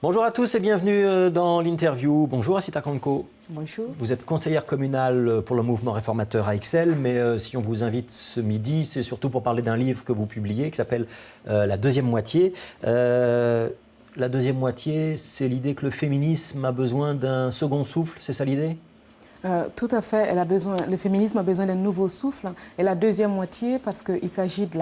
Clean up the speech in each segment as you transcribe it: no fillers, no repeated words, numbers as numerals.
Bonjour à tous et bienvenue dans l'interview. Bonjour Assita Kanko. Bonjour. Vous êtes conseillère communale pour le mouvement réformateur à Ixelles, mais si on vous invite ce midi, c'est surtout pour parler d'un livre que vous publiez qui s'appelle La deuxième moitié. La deuxième moitié, c'est l'idée que le féminisme a besoin d'un second souffle, c'est ça l'idée ? Tout à fait. Le féminisme a besoin d'un nouveau souffle. Et la deuxième moitié, parce qu'il s'agit de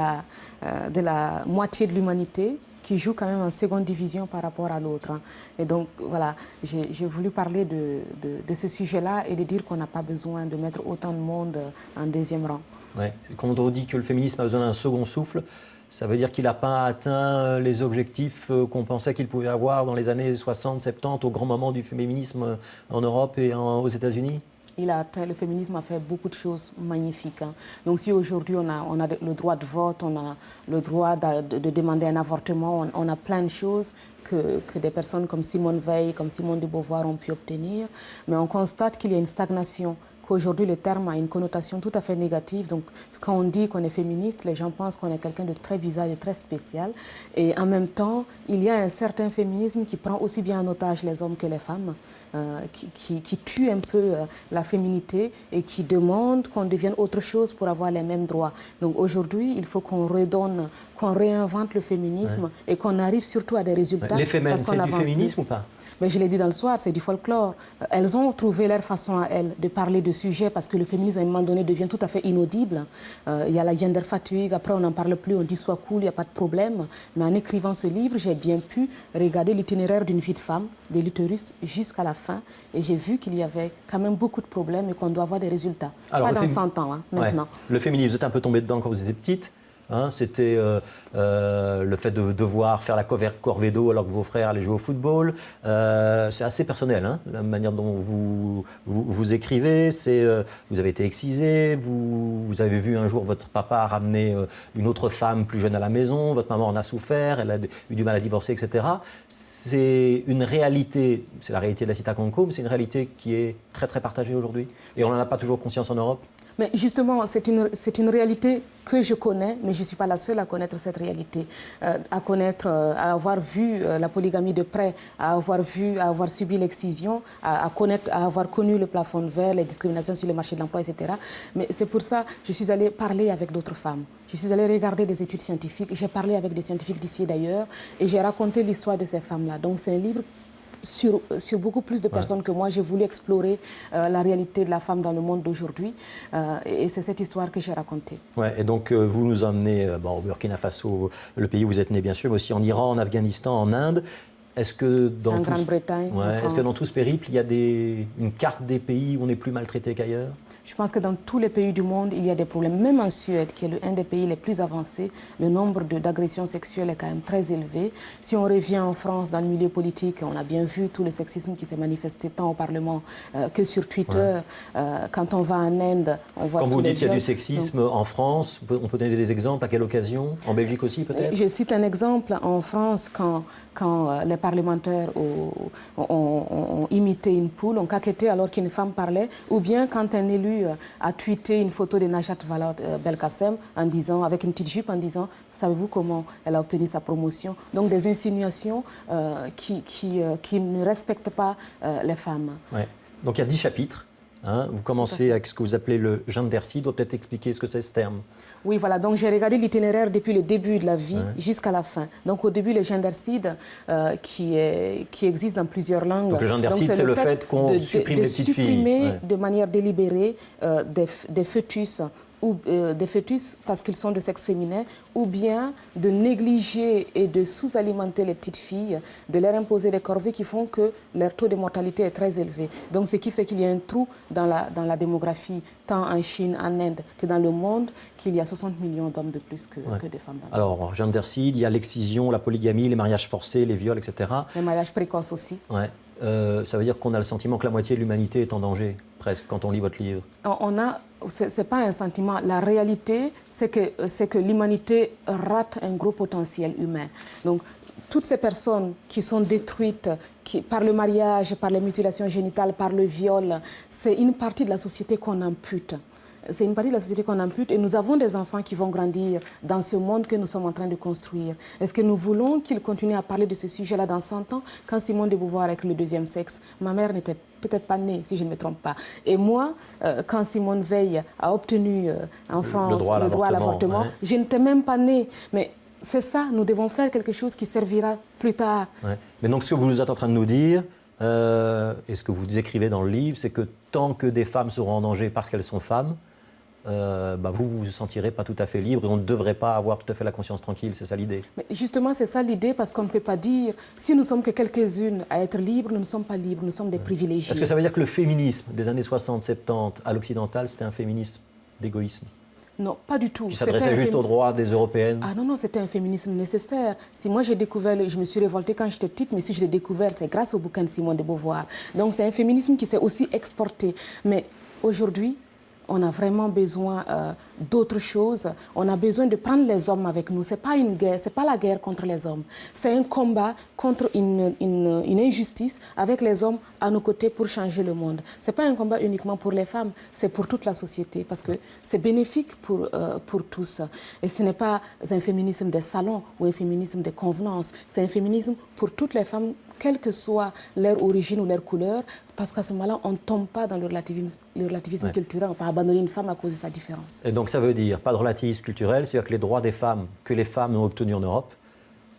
la moitié de l'humanité qui joue quand même en seconde division par rapport à l'autre. Et donc, voilà, j'ai voulu parler de ce sujet-là et de dire qu'on n'a pas besoin de mettre autant de monde en deuxième rang. Ouais. Quand on dit que le féminisme a besoin d'un second souffle, ça veut dire qu'il n'a pas atteint les objectifs qu'on pensait qu'il pouvait avoir dans les années 60, 70, au grand moment du féminisme en Europe et aux États-Unis ? Le féminisme a fait beaucoup de choses magnifiques. Donc si aujourd'hui on a le droit de vote, on a le droit de demander un avortement, on a plein de choses que des personnes comme Simone Veil, comme Simone de Beauvoir ont pu obtenir, mais on constate qu'il y a une stagnation. Aujourd'hui, le terme a une connotation tout à fait négative. Donc, quand on dit qu'on est féministe, les gens pensent qu'on est quelqu'un de très bizarre, de très spécial. Et en même temps, il y a un certain féminisme qui prend aussi bien en otage les hommes que les femmes, qui tue un peu la féminité et qui demande qu'on devienne autre chose pour avoir les mêmes droits. Donc, aujourd'hui, il faut qu'on redonne, qu'on réinvente le féminisme et qu'on arrive surtout à des résultats. Les femmes, c'est du féminisme ou pas ? Mais je l'ai dit dans le soir, c'est du folklore. Elles ont trouvé leur façon à elles de parler de sujets parce que le féminisme, à un moment donné, devient tout à fait inaudible. Il y a la gender fatigue, après on n'en parle plus, on dit sois cool, il n'y a pas de problème. Mais en écrivant ce livre, j'ai bien pu regarder l'itinéraire d'une vie de femme, de l'utérus jusqu'à la fin. Et j'ai vu qu'il y avait quand même beaucoup de problèmes et qu'on doit avoir des résultats. Alors, pas dans 100 ans, maintenant. Ouais. Le féminisme, vous êtes un peu tombé dedans quand vous étiez petite. C'était le fait de devoir faire la corvée d'eau alors que vos frères allaient jouer au football. C'est assez personnel, la manière dont vous écrivez. Vous avez été excisé, vous avez vu un jour votre papa ramener une autre femme plus jeune à la maison, votre maman en a souffert, elle a eu du mal à divorcer, etc. C'est une réalité, c'est la réalité de Assita Kanko, mais c'est une réalité qui est très très partagée aujourd'hui. Et on n'en a pas toujours conscience en Europe. Mais justement, c'est une réalité que je connais, mais je ne suis pas la seule à connaître cette réalité. À avoir vu la polygamie de près, à avoir subi l'excision, à avoir connu le plafond de verre, les discriminations sur le marché de l'emploi, etc. Mais c'est pour ça que je suis allée parler avec d'autres femmes. Je suis allée regarder des études scientifiques, j'ai parlé avec des scientifiques d'ici et d'ailleurs, et j'ai raconté l'histoire de ces femmes-là. Donc c'est un livre sur beaucoup plus de personnes que moi. J'ai voulu explorer la réalité de la femme dans le monde d'aujourd'hui. Et c'est cette histoire que j'ai racontée. Ouais, et donc, vous nous emmenez au Burkina Faso, le pays où vous êtes né, bien sûr, mais aussi en Iran, en Afghanistan, en Inde. Est-ce que dans Grande-Bretagne, est-ce que dans tout ce périple, il y a une carte des pays où on est plus maltraité qu'ailleurs ? Je pense que dans tous les pays du monde, il y a des problèmes. Même en Suède, qui est un des pays les plus avancés, le nombre d'agressions sexuelles est quand même très élevé. Si on revient en France, dans le milieu politique, on a bien vu tout le sexisme qui s'est manifesté tant au Parlement que sur Twitter. Quand on va en Inde, on voit. Quand vous dites qu'il y a du viols. sexisme en France, on peut donner des exemples. À quelle occasion ? En Belgique aussi, peut-être ? Je cite un exemple. En France, quand les parlementaires ont imité une poule, ont caquetté alors qu'une femme parlait, ou bien quand un élu a tweeté une photo de Najat Vallaud-Belkacem avec une petite jupe en disant « Savez-vous comment elle a obtenu sa promotion ?» Donc des insinuations qui ne respectent pas les femmes. Ouais. Donc il y a 10 chapitres. Vous commencez avec ce que vous appelez le gendercide. Vous peut-être expliquer ce que c'est ce terme. Oui, voilà. Donc, j'ai regardé l'itinéraire depuis le début de la vie jusqu'à la fin. Donc, au début, le gendercide qui existe dans plusieurs langues. Donc, le gendercide, c'est le fait qu'on supprime les petites filles. Supprimer de manière délibérée des fœtus ou des fœtus parce qu'ils sont de sexe féminin, ou bien de négliger et de sous-alimenter les petites filles, de leur imposer des corvées qui font que leur taux de mortalité est très élevé. Donc ce qui fait qu'il y a un trou dans la démographie, tant en Chine, en Inde que dans le monde, qu'il y a 60 millions d'hommes de plus que de femmes. Alors, gendercide, il y a l'excision, la polygamie, les mariages forcés, les viols, etc. Les mariages précoces aussi. Ouais. Ça veut dire qu'on a le sentiment que la moitié de l'humanité est en danger, presque, quand on lit votre livre. C'est pas un sentiment. La réalité, c'est que l'humanité rate un gros potentiel humain. Donc, toutes ces personnes qui sont détruites par le mariage, par les mutilations génitales, par le viol, c'est une partie de la société qu'on ampute. C'est une partie de la société qu'on ampute et nous avons des enfants qui vont grandir dans ce monde que nous sommes en train de construire. Est-ce que nous voulons qu'ils continuent à parler de ce sujet-là dans 100 ans, quand Simone de Beauvoir avec le deuxième sexe, ma mère n'était peut-être pas née, si je ne me trompe pas. Et moi, quand Simone Veil a obtenu en France le droit à l'avortement, ouais. Je n'étais même pas née. Mais c'est ça, nous devons faire quelque chose qui servira plus tard. Ouais. Mais donc ce que vous êtes en train de nous dire, et ce que vous écrivez dans le livre, c'est que tant que des femmes seront en danger parce qu'elles sont femmes, vous vous sentirez pas tout à fait libre et on ne devrait pas avoir tout à fait la conscience tranquille, c'est ça l'idée? Mais justement, c'est ça l'idée, parce qu'on ne peut pas dire, si nous sommes que quelques-unes à être libres, nous ne sommes pas libres, nous sommes des privilégiés. Est-ce que ça veut dire que le féminisme des années 60-70 à l'occidental, c'était un féminisme d'égoïsme? Non, pas du tout. Qui s'adressait juste aux droits des Européennes? Ah non, c'était un féminisme nécessaire. Si moi j'ai découvert, je me suis révoltée quand j'étais petite, mais si je l'ai découvert, c'est grâce au bouquin de Simone de Beauvoir. Donc c'est un féminisme qui s'est aussi exporté. Mais aujourd'hui, on a vraiment besoin d'autre chose. On a besoin de prendre les hommes avec nous. Ce n'est pas une guerre, ce n'est pas la guerre contre les hommes. C'est un combat contre une injustice avec les hommes à nos côtés pour changer le monde. Ce n'est pas un combat uniquement pour les femmes, c'est pour toute la société parce que c'est bénéfique pour tous. Et ce n'est pas un féminisme des salons ou un féminisme des convenances. C'est un féminisme pour toutes les femmes, quelle que soit leur origine ou leur couleur, parce qu'à ce moment-là, on ne tombe pas dans le relativisme culturel, on ne peut pas abandonner une femme à cause de sa différence. Et donc ça veut dire, pas de relativisme culturel, c'est-à-dire que les droits des femmes, que les femmes ont obtenus en Europe,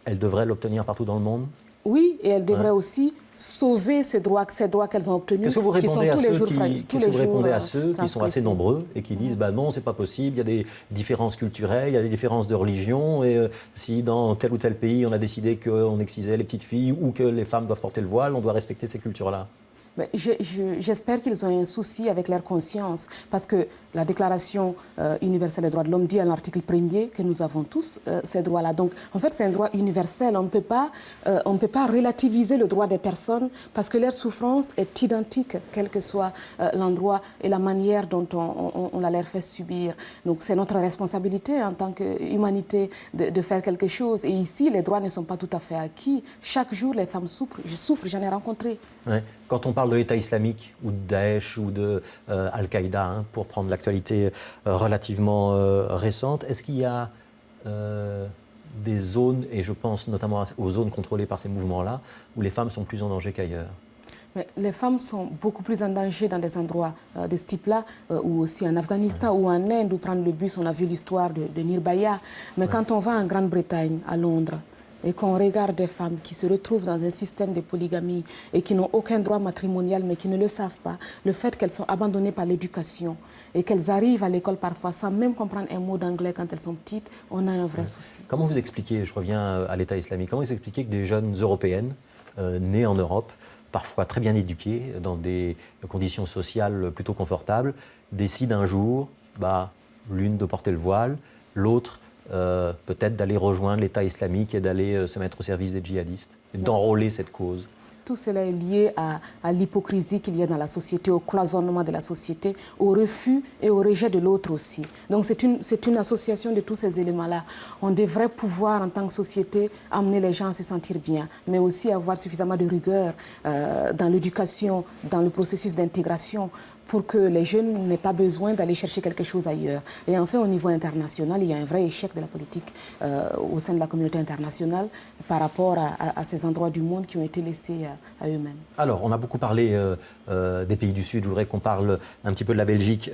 elles devraient l'obtenir partout dans le monde? Oui, et elles devraient aussi sauver ces droits qu'elles ont obtenus. Qu'est-ce que vous répondez à ceux qui sont assez nombreux et qui disent non, c'est pas possible, il y a des différences culturelles, il y a des différences de religion, et si dans tel ou tel pays on a décidé qu'on excisait les petites filles ou que les femmes doivent porter le voile, on doit respecter ces cultures-là? J'espère qu'ils ont un souci avec leur conscience, parce que la Déclaration universelle des droits de l'homme dit à l'article 1er que nous avons tous ces droits-là. Donc, en fait, c'est un droit universel. On ne peut pas relativiser le droit des personnes parce que leur souffrance est identique, quel que soit l'endroit et la manière dont on la leur fait subir. Donc, c'est notre responsabilité en tant qu'humanité de faire quelque chose. Et ici, les droits ne sont pas tout à fait acquis. Chaque jour, les femmes souffrent. Je souffre, j'en ai rencontré. Ouais. Quand on parle de l'État islamique ou de Daesh ou de Al-Qaïda, pour prendre l'actualité relativement récente, est-ce qu'il y a des zones, et je pense notamment aux zones contrôlées par ces mouvements-là, où les femmes sont plus en danger qu'ailleurs? Mais les femmes sont beaucoup plus en danger dans des endroits de ce type-là, ou aussi en Afghanistan ou en Inde, où prendre le bus, on a vu l'histoire de Nirbaya. Mais quand on va en Grande-Bretagne, à Londres, et qu'on regarde des femmes qui se retrouvent dans un système de polygamie et qui n'ont aucun droit matrimonial mais qui ne le savent pas, le fait qu'elles sont abandonnées par l'éducation et qu'elles arrivent à l'école parfois sans même comprendre un mot d'anglais quand elles sont petites, on a un vrai souci. Comment vous expliquez, je reviens à l'État islamique, comment vous expliquez que des jeunes européennes nées en Europe, parfois très bien éduquées, dans des conditions sociales plutôt confortables, décident un jour, l'une de porter le voile, l'autre peut-être d'aller rejoindre l'État islamique et d'aller se mettre au service des djihadistes, et d'enrôler cette cause? Tout cela est lié à l'hypocrisie qu'il y a dans la société, au cloisonnement de la société, au refus et au rejet de l'autre aussi. Donc c'est une association de tous ces éléments-là. On devrait pouvoir, en tant que société, amener les gens à se sentir bien, mais aussi avoir suffisamment de rigueur dans l'éducation, dans le processus d'intégration, pour que les jeunes n'aient pas besoin d'aller chercher quelque chose ailleurs. Et enfin, au niveau international, il y a un vrai échec de la politique au sein de la communauté internationale par rapport à ces endroits du monde qui ont été laissés à eux-mêmes. Alors, on a beaucoup parlé des pays du Sud. Je voudrais qu'on parle un petit peu de la Belgique.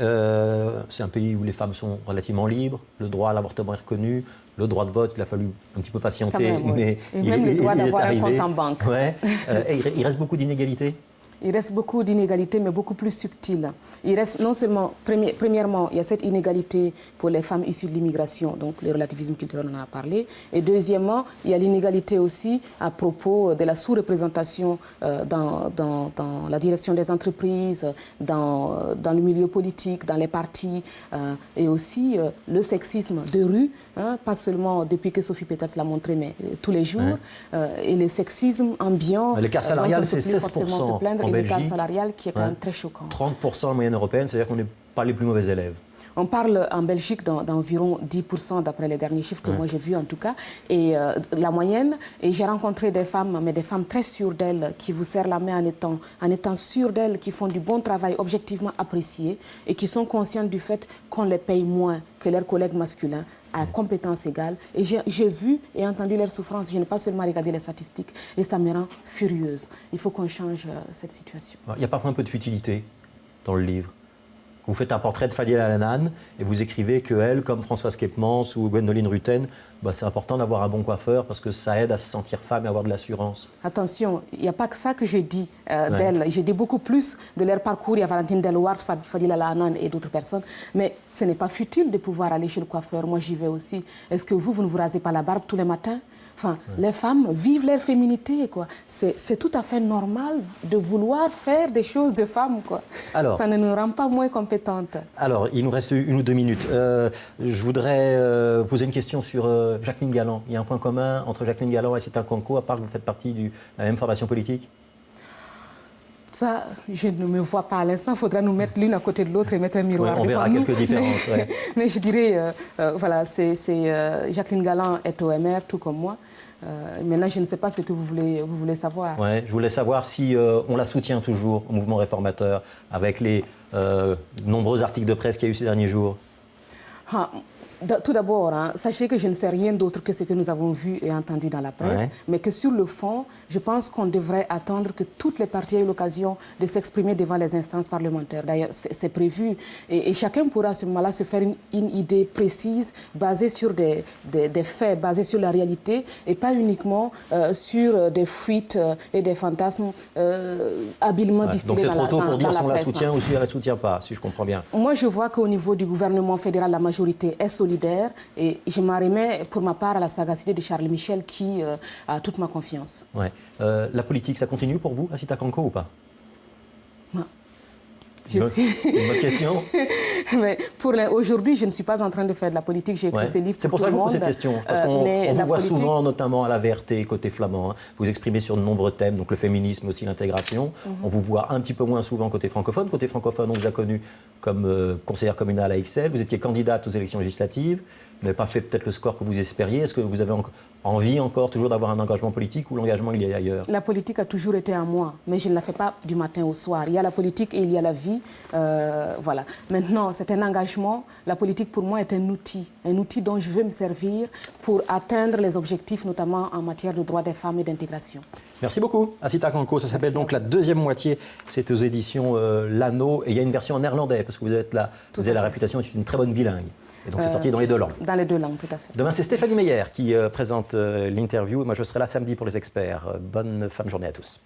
C'est un pays où les femmes sont relativement libres, le droit à l'avortement est reconnu, le droit de vote, il a fallu un petit peu patienter, même, oui. Mais et même le droit d'avoir un compte en banque. Ouais. Et il reste beaucoup d'inégalités? Il reste beaucoup d'inégalités, mais beaucoup plus subtiles. Il reste non seulement, premièrement, il y a cette inégalité pour les femmes issues de l'immigration, donc le relativisme culturel, on en a parlé. Et deuxièmement, il y a l'inégalité aussi à propos de la sous-représentation dans la direction des entreprises, dans le milieu politique, dans les partis, et aussi le sexisme de rue, pas seulement depuis que Sophie Peters l'a montré, mais tous les jours, et le sexisme ambiant. L'écart salarial, c'est 16%. Et l'écart salarial qui est quand même très choquant. 30% en moyenne européenne, c'est-à-dire qu'on n'est pas les plus mauvais élèves. On parle en Belgique d'environ 10% d'après les derniers chiffres que moi j'ai vus en tout cas. Et la moyenne, et j'ai rencontré des femmes, mais des femmes très sûres d'elles, qui vous serrent la main en étant sûres d'elles, qui font du bon travail objectivement apprécié et qui sont conscientes du fait qu'on les paye moins que leurs collègues masculins à compétences égales. Et j'ai vu et entendu leurs souffrances. Je n'ai pas seulement regardé les statistiques et ça me rend furieuse. Il faut qu'on change cette situation. Il y a parfois un peu de futilité dans le livre. Vous faites un portrait de Fadila Al-Hanan et vous écrivez qu'elle, comme Françoise Kepmans ou Gwendoline Rutten, c'est important d'avoir un bon coiffeur parce que ça aide à se sentir femme et avoir de l'assurance. Attention, il n'y a pas que ça que j'ai dit d'elle. J'ai dit beaucoup plus de leur parcours. Il y a Valentine Delwart, Fadila Al-Hanan et d'autres personnes. Mais ce n'est pas futile de pouvoir aller chez le coiffeur. Moi, j'y vais aussi. Est-ce que vous ne vous rasez pas la barbe tous les matins? Enfin, les femmes vivent leur féminité, quoi. C'est tout à fait normal de vouloir faire des choses de femmes, quoi. Alors, ça ne nous rend pas moins compétentes. Alors, il nous reste 1 ou 2 minutes. Je voudrais poser une question sur Jacqueline Galland. Il y a un point commun entre Jacqueline Galland et Assita Kanko, à part que vous faites partie de la même formation politique? Ça, je ne me vois pas à l'instant. Il faudra nous mettre l'une à côté de l'autre et mettre un miroir. On verra quelques différences. Mais je dirais, voilà, Jacqueline Galland est au MR, tout comme moi. Maintenant, je ne sais pas ce que vous voulez savoir. Ouais, je voulais savoir si on la soutient toujours au mouvement réformateur, avec les nombreux articles de presse qu'il y a eu ces derniers jours. Tout d'abord, sachez que je ne sais rien d'autre que ce que nous avons vu et entendu dans la presse, mais que sur le fond, je pense qu'on devrait attendre que toutes les parties aient l'occasion de s'exprimer devant les instances parlementaires. D'ailleurs, c'est prévu et chacun pourra à ce moment-là se faire une idée précise, basée sur des faits, basée sur la réalité et pas uniquement sur des fuites et des fantasmes habilement distillés dans la presse. Donc c'est trop tôt pour dire si on la soutient ou si on ne la soutient pas, si je comprends bien. Moi, je vois qu'au niveau du gouvernement fédéral, la majorité est solidaire et je m'en remets pour ma part à la sagacité de Charles Michel qui a toute ma confiance. Ouais. La politique, ça continue pour vous, Assita Kanko, ou pas? Une bonne question. Mais aujourd'hui, je ne suis pas en train de faire de la politique. J'ai écrit ces livres C'est pour ça que je vous pose cette question. Parce qu'on vous voit souvent, notamment à la VRT, côté flamand. Vous exprimez sur de nombreux thèmes, donc le féminisme, aussi l'intégration. On vous voit un petit peu moins souvent côté francophone. Côté francophone, on vous a connu comme conseillère communale à Ixelles. Vous étiez candidate aux élections législatives. Vous n'avez pas fait peut-être le score que vous espériez. Est-ce que vous avez envie encore toujours d'avoir un engagement politique ou l'engagement il est ailleurs? La politique a toujours été en moi, mais je ne la fais pas du matin au soir. Il y a la politique et il y a la vie. Voilà. Maintenant, c'est un engagement. La politique, pour moi, est un outil dont je veux me servir pour atteindre les objectifs, notamment en matière de droits des femmes et d'intégration. Merci beaucoup, Assita Kanko. Ça s'appelle donc La Deuxième Moitié. C'est aux éditions L'Anneau. Et il y a une version en néerlandais, parce que vous avez la réputation d'être une très bonne bilingue. Et donc c'est sorti dans les 2 langues. Dans les 2 langues, tout à fait. Demain, c'est Stéphanie Meyer qui présente l'interview. Moi, je serai là samedi pour les experts. Bonne fin de journée à tous.